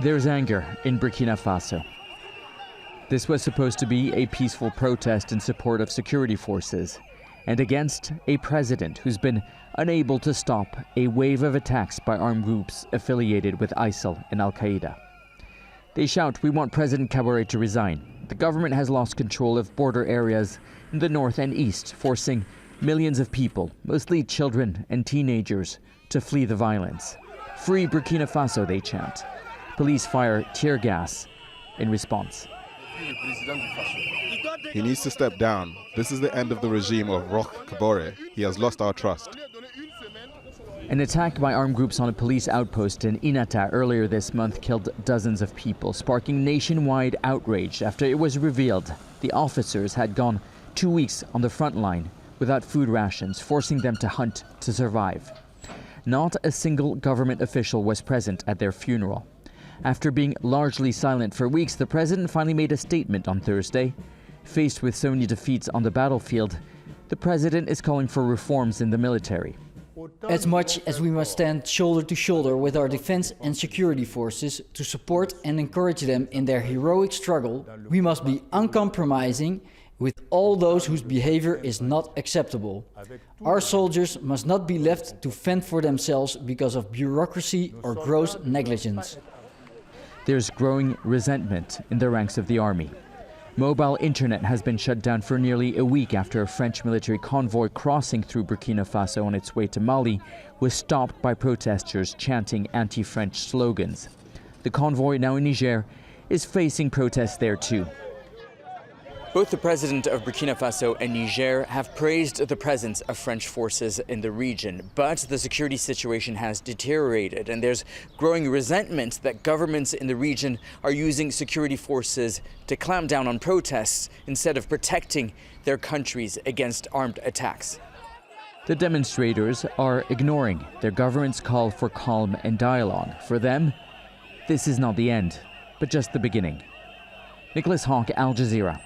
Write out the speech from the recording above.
There's anger in Burkina Faso. This was supposed to be a peaceful protest in support of security forces and against a president who's been unable to stop a wave of attacks by armed groups affiliated with ISIL and Al-Qaeda. They shout, "We want President Kabore to resign." The government has lost control of border areas in the north and east, forcing millions of people, mostly children and teenagers, to flee the violence. "Free Burkina Faso," they chant. Police fire tear gas in response. He needs to step down. This is the end of the regime of Roch Kabore. He has lost our trust. An attack by armed groups on a police outpost in Inata earlier this month killed dozens of people, sparking nationwide outrage after it was revealed the officers had gone 2 weeks on the front line without food rations, forcing them to hunt to survive. Not a single government official was present at their funeral. After being largely silent for weeks, the president finally made a statement on Thursday. Faced with so many defeats on the battlefield, the president is calling for reforms in the military. As much as we must stand shoulder to shoulder with our defense and security forces to support and encourage them in their heroic struggle, we must be uncompromising with all those whose behavior is not acceptable. Our soldiers must not be left to fend for themselves because of bureaucracy or gross negligence. There's growing resentment in the ranks of the army. Mobile internet has been shut down for nearly a week after a French military convoy crossing through Burkina Faso on its way to Mali was stopped by protesters chanting anti-French slogans. The convoy, now in Niger, is facing protests there too. Both the president of Burkina Faso and Niger have praised the presence of French forces in the region, but the security situation has deteriorated, and there's growing resentment that governments in the region are using security forces to clamp down on protests instead of protecting their countries against armed attacks. The demonstrators are ignoring their government's call for calm and dialogue. For them, this is not the end, but just the beginning. Haque, Al Jazeera.